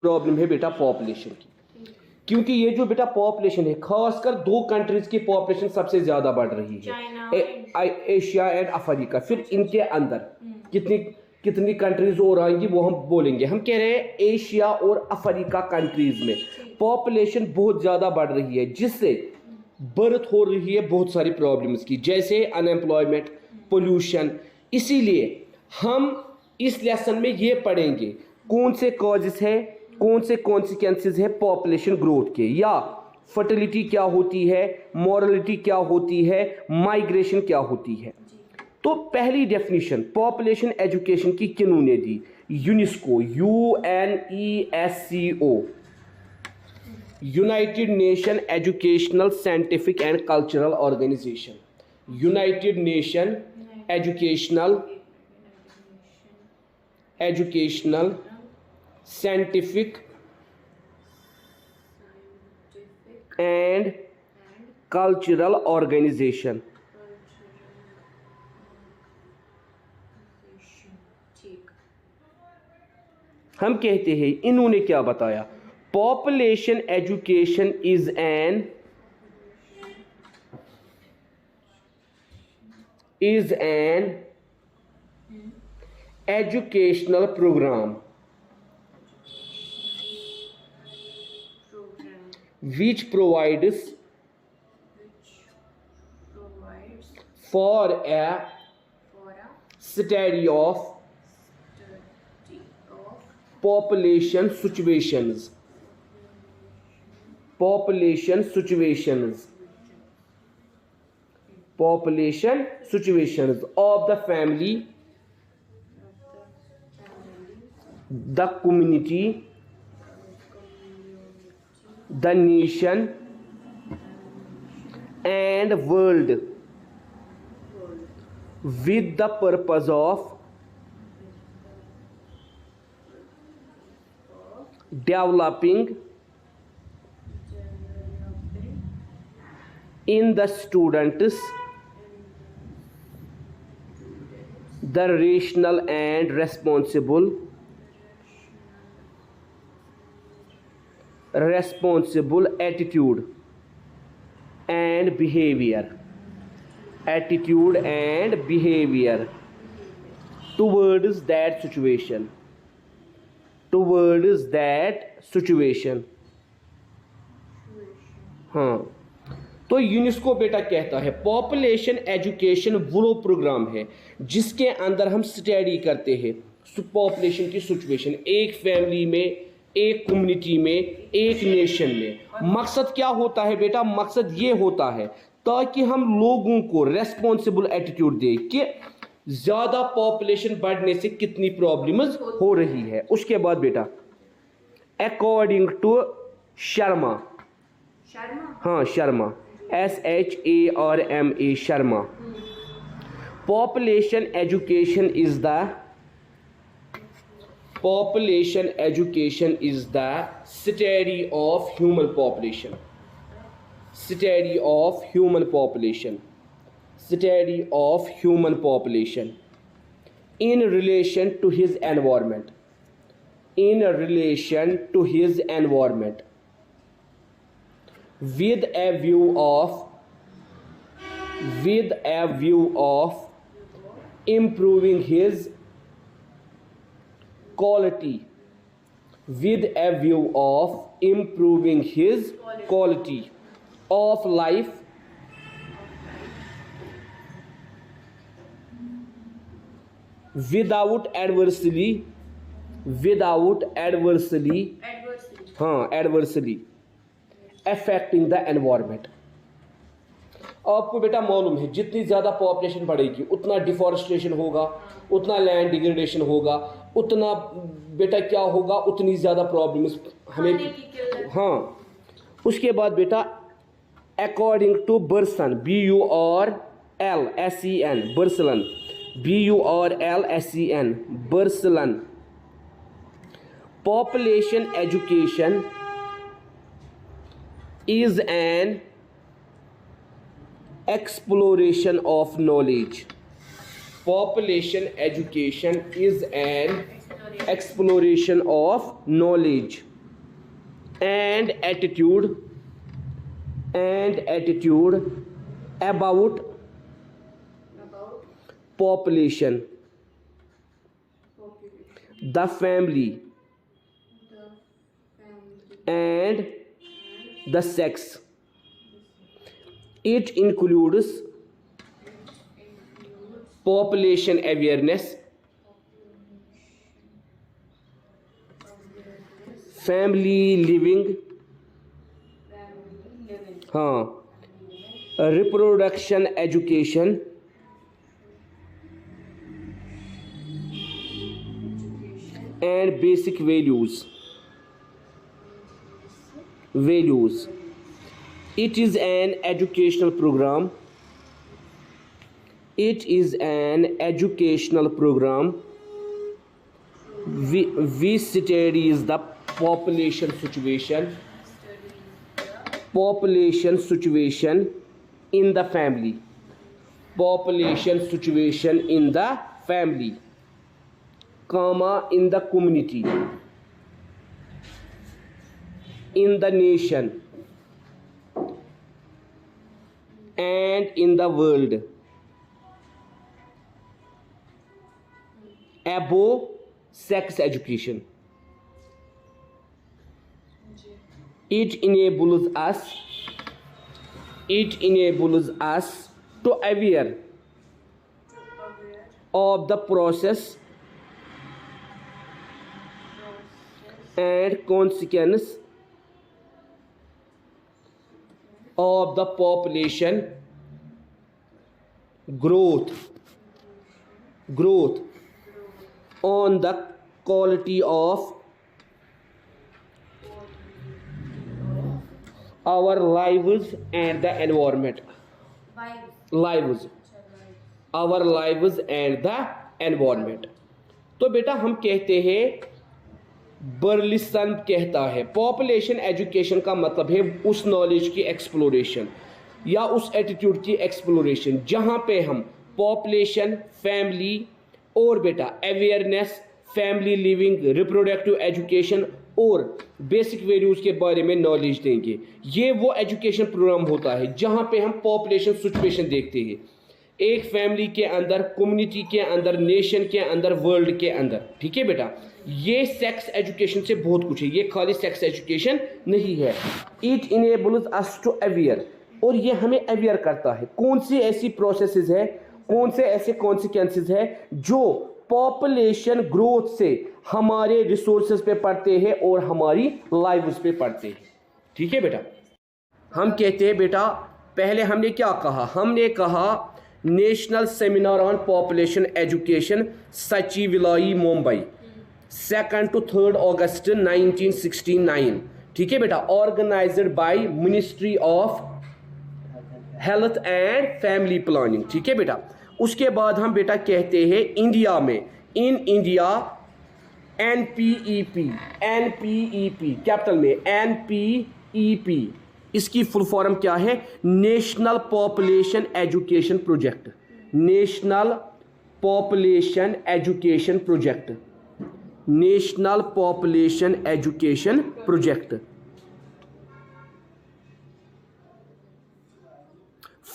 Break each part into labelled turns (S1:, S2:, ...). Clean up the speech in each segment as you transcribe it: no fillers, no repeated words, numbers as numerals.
S1: Problem है बेटा population की, क्योंकि ये जो बेटा पॉपुलेशन है खासकर दो कंट्रीज की पॉपुलेशन सबसे ज्यादा बढ़ रही है, एशिया एंड अफ्रीका। फिर इनके अंदर कितनी कितनी कंट्रीज और आएंगी वो हम बोलेंगे। हम कह रहे हैं एशिया और अफ्रीका कंट्रीज में पॉपुलेशन बहुत ज्यादा बढ़ रही है, जिससे बर्थ हो रही है बहुत सारी प्रॉब्लम्स की, जैसे अनएम्प्लॉयमेंट, पोल्यूशन। इसीलिए हम इस लेसन में ये पढ़ेंगे कौन से कॉजेस है, कौन से कॉन्सिक्वेंसेस है पॉपुलेशन ग्रोथ के, या फर्टिलिटी क्या होती है, मॉरलिटी क्या होती है, माइग्रेशन क्या होती है। तो पहली डेफिनेशन पॉपुलेशन एजुकेशन की किन्होंने दी? UNESCO, UNESCO, United nation educational scientific and cultural organisation, United nation educational scientific and cultural organisation. हम कहते हैं इन्होंने क्या बताया? Population education is an educational program which provides for a study of population situations of the family, the community, the nation and world, with the purpose of developing in the students the rational and responsible attitude and behavior towards that situation। हाँ, तो UNESCO बेटा कहता है population education वो programme है जिसके अंदर हम स्टडी करते हैं पॉपुलेशन की सिचुएशन, एक फैमिली में, एक कम्युनिटी में, एक नेशन में। मकसद क्या होता है बेटा? मकसद ये होता है ताकि हम लोगों को रेस्पॉन्सिबल एटीट्यूड दें कि ज़्यादा पॉपुलेशन बढ़ने से कितनी प्रॉब्लम्स हो रही है। उसके बाद बेटा अकॉर्डिंग टू शर्मा, हाँ Sharma, SHARMA, Sharma, population education is the study of human population in relation to his environment with a view of improving his quality of life without adversely affecting the environment। आपको बेटा मालूम है जितनी ज़्यादा पॉपुलेशन बढ़ेगी उतना deforestation होगा, उतना लैंड डिग्रेडेशन होगा, उतना बेटा क्या होगा, उतनी ज़्यादा प्रॉब्लम्स हमें। हाँ, उसके बाद बेटा according to Burson, BURLSEN, Burson, population education is an exploration of knowledge. Population education is an exploration of knowledge and attitude about population, the family, and the sex. It includes population awareness, family living, reproduction education, and basic values. It is an educational program. We studies the population situation in the family. Comma, in the community, in the nation, and in the world. Above sex education. It enables us to aware of the process and consequence of the population growth on the quality of our lives and the environment. Our lives and the environment. तो बेटा हम कहते हैं, बर्लिसन कहता है population education का मतलब है उस नॉलेज की एक्सप्लोरेशन या उस एटीट्यूड की एक्सप्लोरेशन जहाँ पे हम पॉपुलेशन, फैमिली और बेटा awareness, family living, reproductive education और बेसिक वैल्यूज़ के बारे में नॉलेज देंगे। ये वो एजुकेशन प्रोग्राम होता है जहाँ पे हम पॉपुलेशन सिचुएशन देखते हैं, एक फैमिली के अंदर, कम्युनिटी के अंदर, नेशन के अंदर, वर्ल्ड के अंदर। ठीक है बेटा, ये सेक्स एजुकेशन से बहुत कुछ है, ये खाली सेक्स एजुकेशन नहीं है। It enables us to aware, और ये हमें अवेयर करता है कौन सी ऐसी प्रोसेसेस है, कौन से ऐसे कॉन्सिक्वेंसेस है जो पॉपुलेशन ग्रोथ से हमारे रिसोर्सेज पे पड़ते हैं और हमारी लाइव्स पे पड़ते हैं। ठीक है बेटा, हम कहते हैं बेटा, पहले हमने क्या कहा, हमने कहा national seminar on population education, सचिवालय मुंबई, 2 to 3 अगस्त 1969। ठीक है बेटा, organised by ministry of health and family planning. ठीक है बेटा, उसके बाद हम बेटा कहते हैं इंडिया में, इन इंडिया NPEP कैपिटल में NPEP, इसकी फुल फॉर्म क्या है, national population education project, national population education project, national population education project,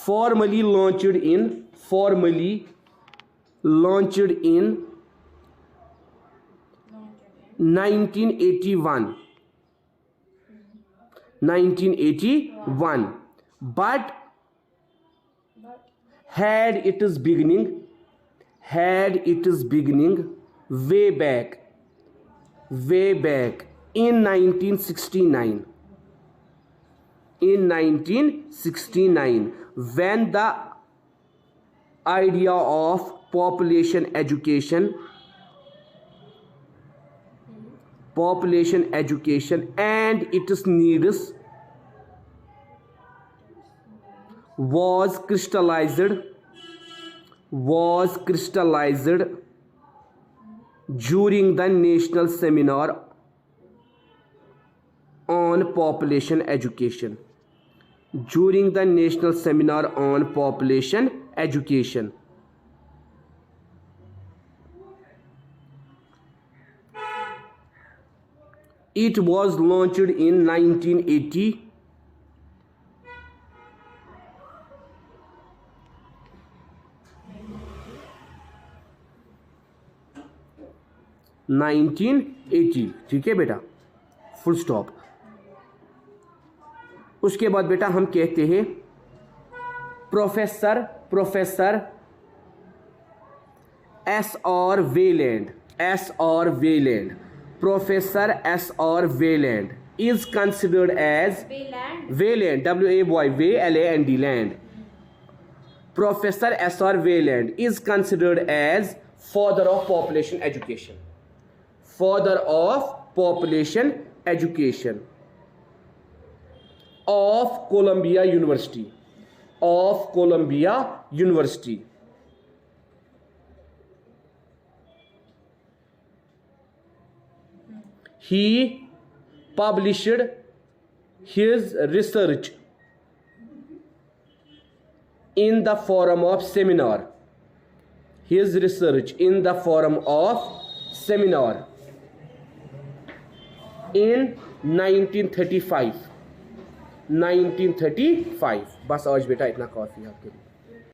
S1: formally launched in 1981, but had its beginning way back in 1969, when the idea of population education and its needs was crystallized during the national seminar on population education, It was launched in 1980. 1980, ठीक है बेटा, full stop. उसके बाद बेटा हम कहते हैं professor S.R. Wayland, Professor S.R. Wayland is considered as Wayland, W-A-Y-W-A-L-A-N-D, land. Professor S.R. Wayland is considered as father of population education. Father of population education of Columbia University. He published his research in the form of seminar. In 1935। बस आज बेटा इतना काफ़ी है आपके लिए।